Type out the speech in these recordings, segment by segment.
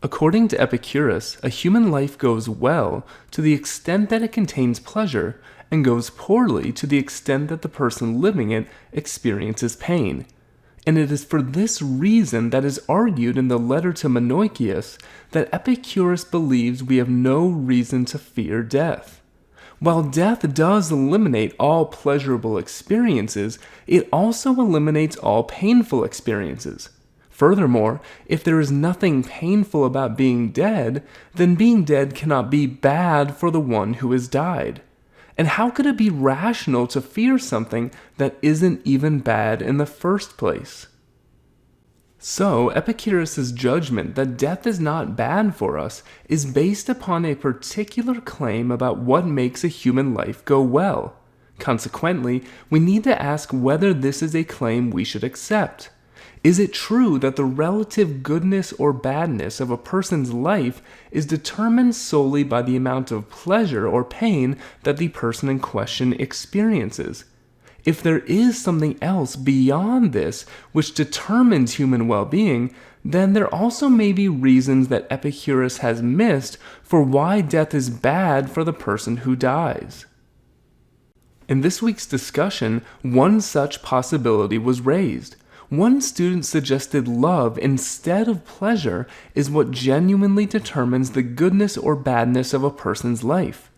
According to Epicurus, a human life goes well to the extent that it contains pleasure, and goes poorly to the extent that the person living it experiences pain. And it is for this reason that is argued in the letter to Menoikeus that Epicurus believes we have no reason to fear death. While death does eliminate all pleasurable experiences, it also eliminates all painful experiences. Furthermore, if there is nothing painful about being dead, then being dead cannot be bad for the one who has died. And how could it be rational to fear something that isn't even bad in the first place? So, Epicurus' judgment that death is not bad for us is based upon a particular claim about what makes a human life go well. Consequently, we need to ask whether this is a claim we should accept. Is it true that the relative goodness or badness of a person's life is determined solely by the amount of pleasure or pain that the person in question experiences? If there is something else beyond this which determines human well-being, then there also may be reasons that Epicurus has missed for why death is bad for the person who dies. In this week's discussion, one such possibility was raised. One student suggested love instead of pleasure is what genuinely determines the goodness or badness of a person's life.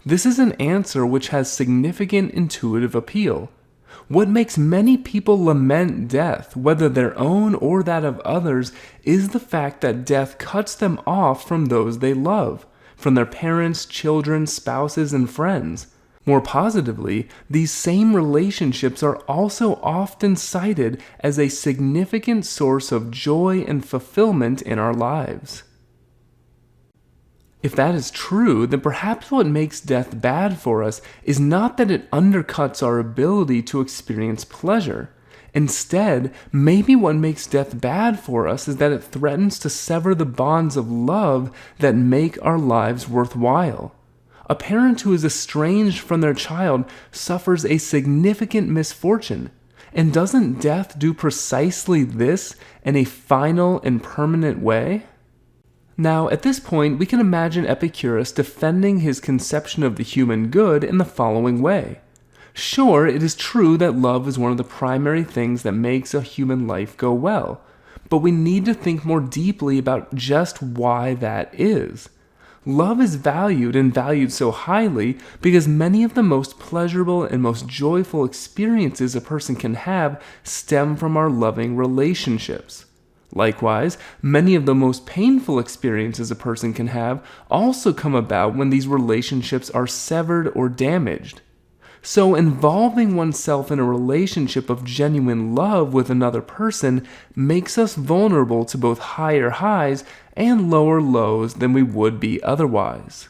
This is an answer which has significant intuitive appeal. What makes many people lament death, whether their own or that of others, is the fact that death cuts them off from those they love, from their parents, children, spouses, and friends. More positively, these same relationships are also often cited as a significant source of joy and fulfillment in our lives. If that is true, then perhaps what makes death bad for us is not that it undercuts our ability to experience pleasure. Instead, maybe what makes death bad for us is that it threatens to sever the bonds of love that make our lives worthwhile. A parent who is estranged from their child suffers a significant misfortune. And doesn't death do precisely this in a final and permanent way? Now, at this point, we can imagine Epicurus defending his conception of the human good in the following way. Sure, it is true that love is one of the primary things that makes a human life go well, but we need to think more deeply about just why that is. Love is valued and valued so highly because many of the most pleasurable and most joyful experiences a person can have stem from our loving relationships. Likewise, many of the most painful experiences a person can have also come about when these relationships are severed or damaged. So, involving oneself in a relationship of genuine love with another person makes us vulnerable to both higher highs and lower lows than we would be otherwise.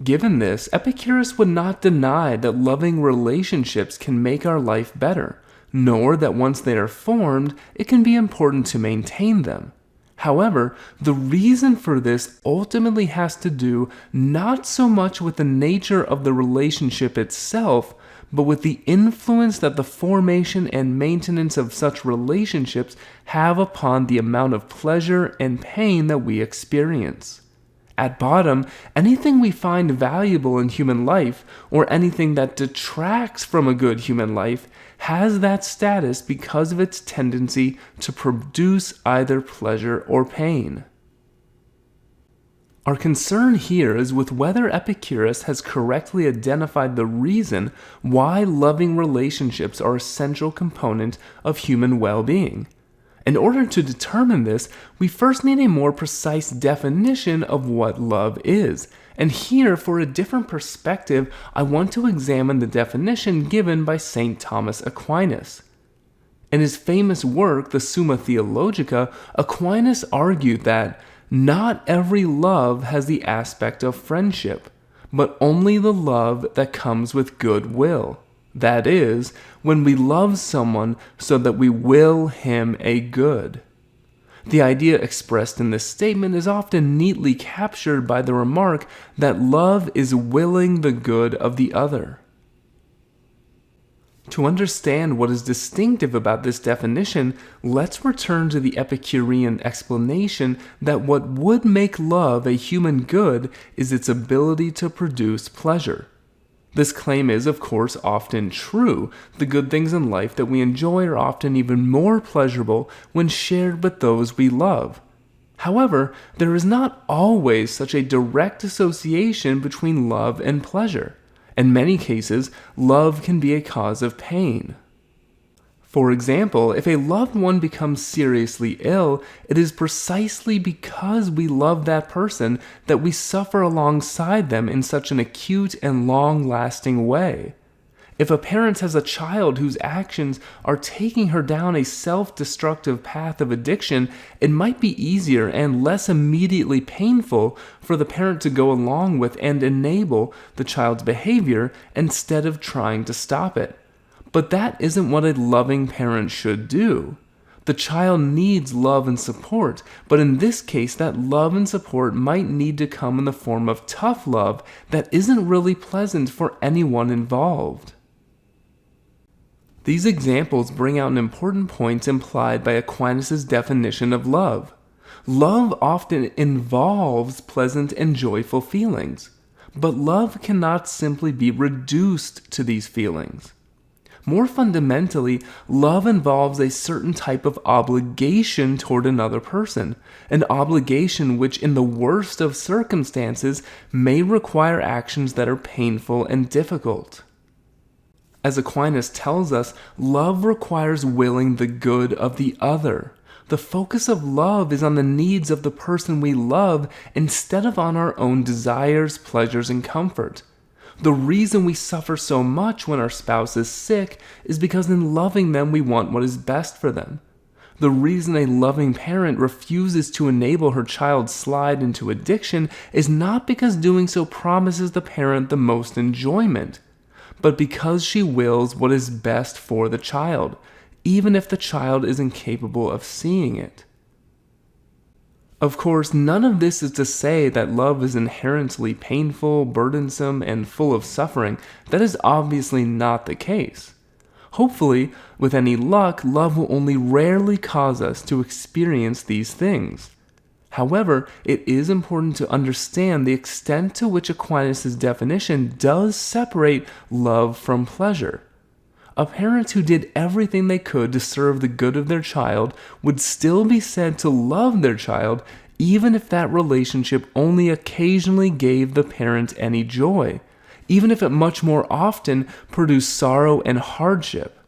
Given this, Epicurus would not deny that loving relationships can make our life better, nor that once they are formed, it can be important to maintain them. However, the reason for this ultimately has to do not so much with the nature of the relationship itself, but with the influence that the formation and maintenance of such relationships have upon the amount of pleasure and pain that we experience. At bottom, anything we find valuable in human life, or anything that detracts from a good human life, has that status because of its tendency to produce either pleasure or pain. Our concern here is with whether Epicurus has correctly identified the reason why loving relationships are an essential component of human well-being. In order to determine this, we first need a more precise definition of what love is. And here, for a different perspective, I want to examine the definition given by St. Thomas Aquinas. In his famous work, the Summa Theologica, Aquinas argued that not every love has the aspect of friendship, but only the love that comes with goodwill. That is, when we love someone so that we will him a good. The idea expressed in this statement is often neatly captured by the remark that love is willing the good of the other. To understand what is distinctive about this definition, let's return to the Epicurean explanation that what would make love a human good is its ability to produce pleasure. This claim is, of course, often true. The good things in life that we enjoy are often even more pleasurable when shared with those we love. However, there is not always such a direct association between love and pleasure. In many cases, love can be a cause of pain. For example, if a loved one becomes seriously ill, it is precisely because we love that person that we suffer alongside them in such an acute and long-lasting way. If a parent has a child whose actions are taking her down a self-destructive path of addiction, it might be easier and less immediately painful for the parent to go along with and enable the child's behavior instead of trying to stop it. But that isn't what a loving parent should do. The child needs love and support, but in this case, that love and support might need to come in the form of tough love that isn't really pleasant for anyone involved. These examples bring out an important point implied by Aquinas' definition of love. Love often involves pleasant and joyful feelings, but love cannot simply be reduced to these feelings. More fundamentally, love involves a certain type of obligation toward another person, an obligation which in the worst of circumstances may require actions that are painful and difficult. As Aquinas tells us, love requires willing the good of the other. The focus of love is on the needs of the person we love instead of on our own desires, pleasures, and comfort. The reason we suffer so much when our spouse is sick is because in loving them we want what is best for them. The reason a loving parent refuses to enable her child's slide into addiction is not because doing so promises the parent the most enjoyment, but because she wills what is best for the child, even if the child is incapable of seeing it. Of course, none of this is to say that love is inherently painful, burdensome, and full of suffering. That is obviously not the case. Hopefully, with any luck, love will only rarely cause us to experience these things. However, it is important to understand the extent to which Aquinas' definition does separate love from pleasure. A parent who did everything they could to serve the good of their child would still be said to love their child, even if that relationship only occasionally gave the parent any joy, even if it much more often produced sorrow and hardship.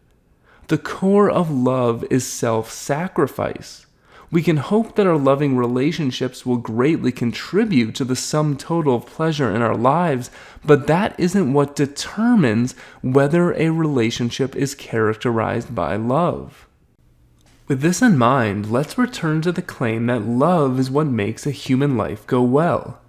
The core of love is self-sacrifice. We can hope that our loving relationships will greatly contribute to the sum total of pleasure in our lives, but that isn't what determines whether a relationship is characterized by love. With this in mind, let's return to the claim that love is what makes a human life go well.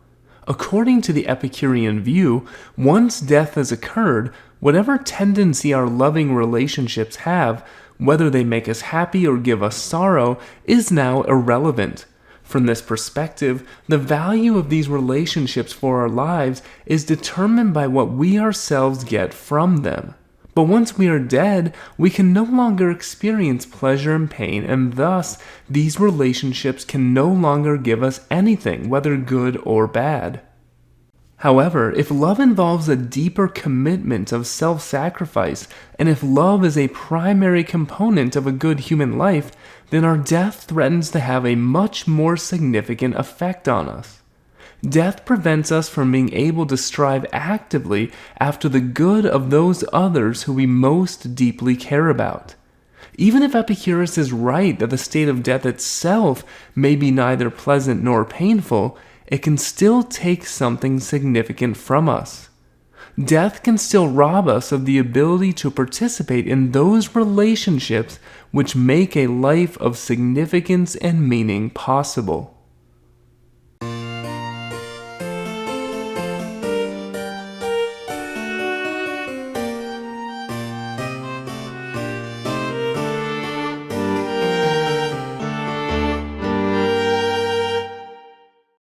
According to the Epicurean view, once death has occurred, whatever tendency our loving relationships have, whether they make us happy or give us sorrow, is now irrelevant. From this perspective, the value of these relationships for our lives is determined by what we ourselves get from them. But once we are dead, we can no longer experience pleasure and pain, and thus these relationships can no longer give us anything, whether good or bad. However, if love involves a deeper commitment of self-sacrifice, and if love is a primary component of a good human life, then our death threatens to have a much more significant effect on us. Death prevents us from being able to strive actively after the good of those others who we most deeply care about. Even if Epicurus is right that the state of death itself may be neither pleasant nor painful, it can still take something significant from us. Death can still rob us of the ability to participate in those relationships which make a life of significance and meaning possible.